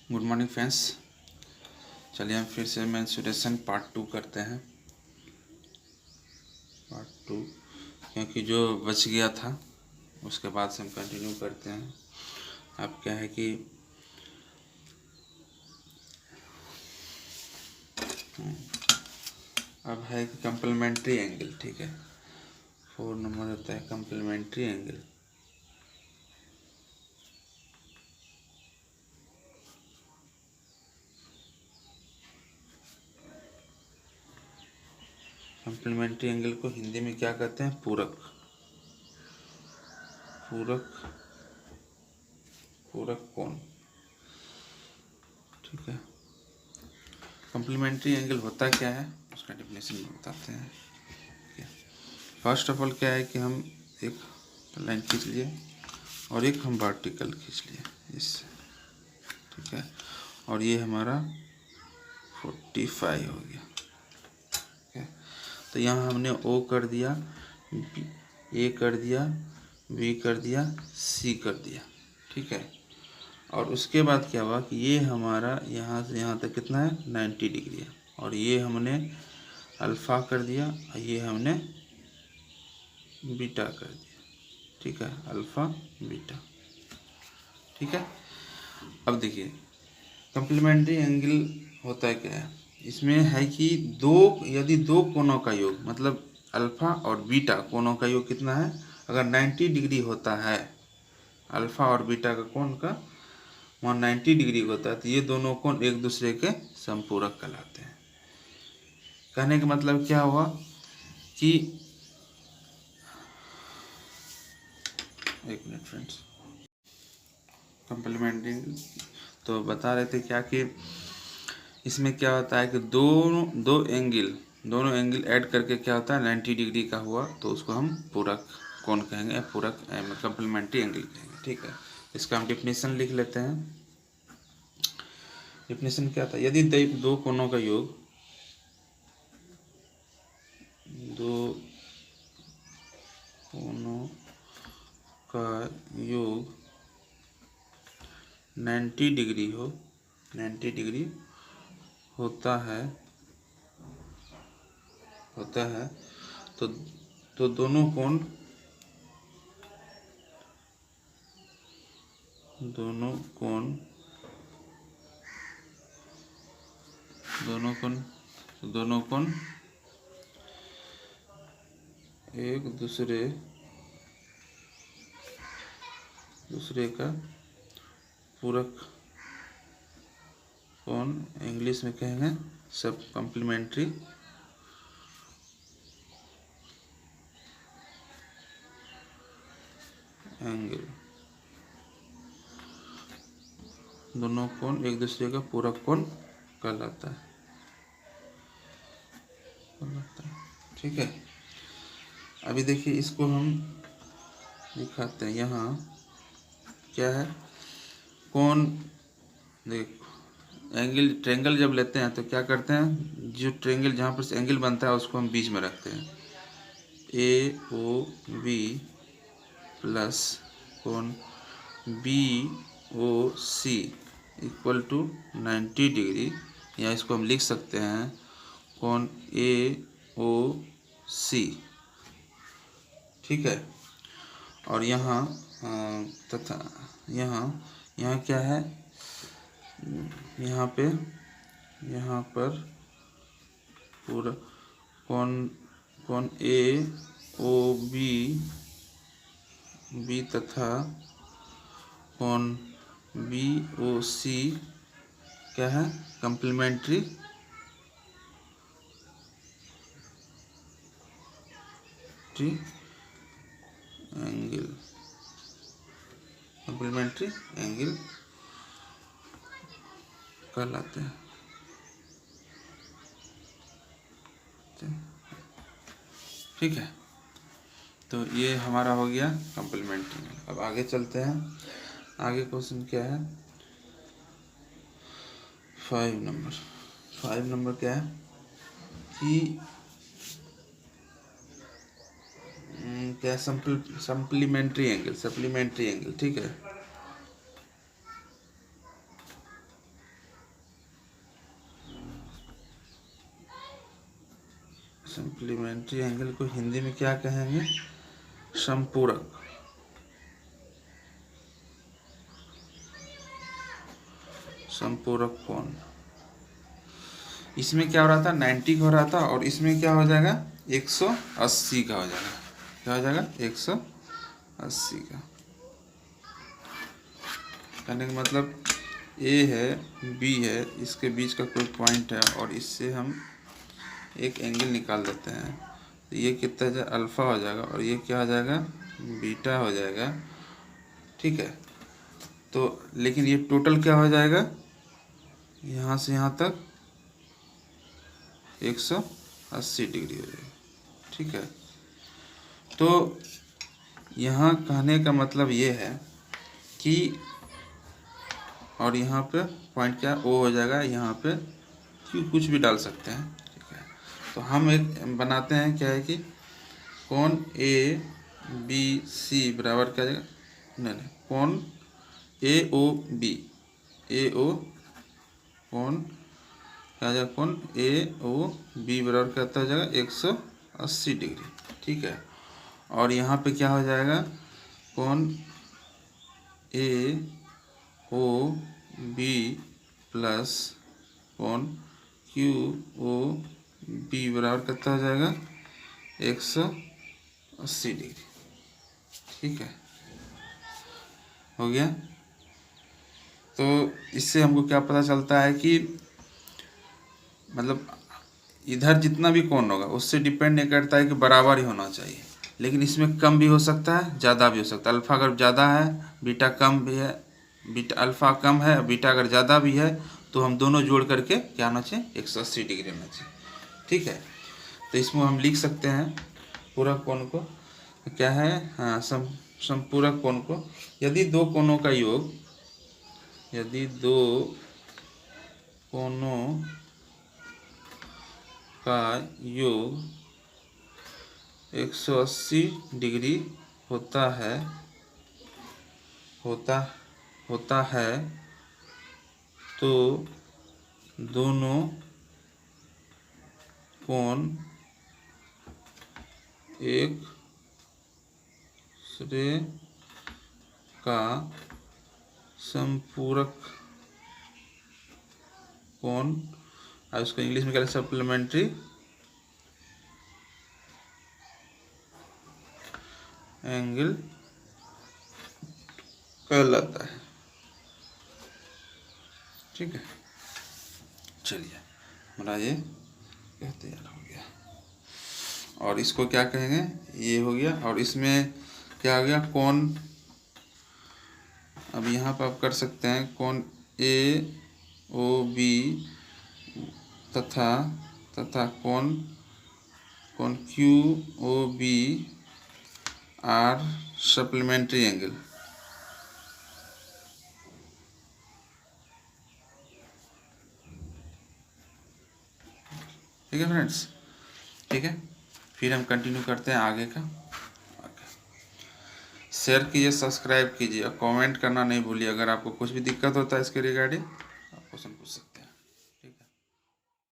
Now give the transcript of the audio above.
Good morning friends. चलिए हम फिर से मेंसुरेशन पार्ट 2 करते हैं। पार्ट 2 क्योंकि जो बच गया था उसके बाद से हम कंटिन्यू करते हैं। अब क्या है कि अब है कि कम्प्लीमेंट्री एंगल। ठीक है, 4 नंबर होता है कम्प्लीमेंट्री एंगल। कम्प्लीमेंट्री एंगल को हिंदी में क्या कहते हैं? पूरक। पूरक पूरक कोण। ठीक है, कम्प्लीमेंट्री एंगल होता क्या है उसका डेफिनेशन में बताते हैं। फर्स्ट ऑफ ऑल क्या है कि हम एक लाइन खींच लिए और एक हम वर्टिकल खींच लिए इससे। ठीक है, और ये हमारा 45 हो गया। ठीक है, तो यहाँ हमने O कर दिया, A कर दिया, B कर दिया, C कर दिया। ठीक है, और उसके बाद क्या हुआ कि ये हमारा यहाँ से यहाँ तक कितना है 90 डिग्री है, और ये हमने अल्फ़ा कर दिया और ये हमने बीटा कर दिया। ठीक है, अल्फ़ा बीटा। ठीक है, अब देखिए कम्प्लीमेंट्री एंगल होता है क्या है, इसमें है कि यदि दो कोणों का योग मतलब अल्फ़ा और बीटा कोणों का योग कितना है, अगर 90 डिग्री होता है, अल्फ़ा और बीटा का कोण का वहाँ 90 डिग्री होता है, तो ये दोनों कोण एक दूसरे के समपूरक कहलाते हैं। कहने का मतलब क्या हुआ कि एक मिनट फ्रेंड्स, कम्प्लीमेंट्री तो बता रहे थे क्या कि इसमें क्या होता है कि दोनों एंगल ऐड करके क्या होता है 90 डिग्री का हुआ, तो उसको हम पूरक कोण कहेंगे, पूरक कम्प्लीमेंट्री एंगल कहेंगे। ठीक है, इसका हम डिफिनेशन लिख लेते हैं। डिफिनेशन क्या था, यदि दो कोणों का योग दो कोणों का योग 90 डिग्री हो, 90 डिग्री होता है तो दोनों कोण एक दूसरे का पूरक कोण, इंग्लिश में कहेंगे सब कम्प्लीमेंट्री एंगल। दोनों कोण एक दूसरे का पूरक कोण कहलाता है। ठीक है, अभी देखिए इसको हम दिखाते हैं। यहाँ क्या है, कोण देख एंगल ट्रेंगल जब लेते हैं तो क्या करते हैं, जो ट्रेंगल जहाँ पर से एंगल बनता है उसको हम बीच में रखते हैं। AOB प्लस कोण BOC इक्वल टू 90 डिग्री, या इसको हम लिख सकते हैं कोण AOC। ठीक है, और यहाँ तथा यहाँ क्या है, यहाँ पर पूरा कोण AOB तथा कोण BOC क्या है, कम्प्लीमेंट्री एंगल, कम्प्लीमेंट्री एंगल कहलाते हैं। ठीक है, तो ये हमारा हो गया कम्प्लीमेंट्री एंगल। अब आगे चलते हैं, आगे क्वेश्चन क्या है 5 नंबर क्या है कि क्या सप्लीमेंट्री एंगल। ठीक है, सप्लीमेंट्री एंगल को हिंदी में क्या कहेंगे? संपूरक। संपूरक कोण। इसमें क्या हो रहा था? 90 का हो रहा था, और इसमें क्या हो जाएगा? 180 का हो जाएगा। क्या हो जाएगा? 180 का। कहने का मतलब ए है, बी है, इसके बीच का कोई पॉइंट है, और इससे हम एक एंगल निकाल देते हैं। तो ये कितना जाए? अल्फ़ा हो जाएगा, और ये क्या हो जाएगा? बीटा हो जाएगा। ठीक है। तो लेकिन ये टोटल क्या हो जाएगा? यहाँ से यहाँ तक 180 डिग्री हो जाएगा। ठीक है। तो यहाँ कहने का मतलब ये है कि, और यहाँ पे पॉइंट क्या ओ हो जाएगा, यहाँ पे क्यू कुछ भी डाल सकते हैं। ठीक है। तो हम एक बनाते हैं, क्या है कि कोण ए बी सी बराबर क्या जाएगा? नहीं, कोण ए ओ बी, ए ओ कोण क्या जाएगा? कोण ए ओ बी बराबर क्या हो जाएगा? 180 डिग्री। ठीक है। और यहाँ पे क्या हो जाएगा? कोण ए ओ बी प्लस कोण क्यू ओ बी बराबर कितना हो जाएगा? 180 डिग्री। ठीक है, हो गया। तो इससे हमको क्या पता चलता है कि मतलब इधर जितना भी कोण होगा उससे डिपेंड नहीं करता है कि बराबर ही होना चाहिए, लेकिन इसमें कम भी हो सकता है, ज़्यादा भी हो सकता है। अल्फ़ा अगर ज़्यादा है, बीटा कम भी है, बीटा अल्फ़ा कम है, बीटा अगर ज़्यादा भी है, तो हम दोनों जोड़ करके क्या होना चाहिए? 180 डिग्री होना चाहिए। ठीक है। तो इसमें हम लिख सकते हैं पूरक कोण को, क्या है? हाँ, संपूरक कोण को, यदि दो कोणों का योग, यदि दो कोणों का योग 180 डिग्री होता है, तो दोनों कोण एक दूसरे का संपूरक कोण, और उसको इंग्लिश में क्या है? सप्लीमेंट्री एंगल कहलाता है। ठीक है, चलिए हमारा ये तैयार हो गया। और इसको क्या कहेंगे? ये हो गया। और इसमें क्या हो गया? कोण, अब यहाँ पर आप कर सकते हैं कोण ए ओ बी तथा कोण Q O B are supplementary angle. ठीक है फ्रेंड्स, ठीक है। फिर हम कंटिन्यू करते हैं आगे का। शेयर कीजिए, सब्सक्राइब कीजिए और कमेंट करना नहीं भूलिए। अगर आपको कुछ भी दिक्कत होता है इसके रिगार्डिंग, आप क्वेश्चन पूछ सकते हैं।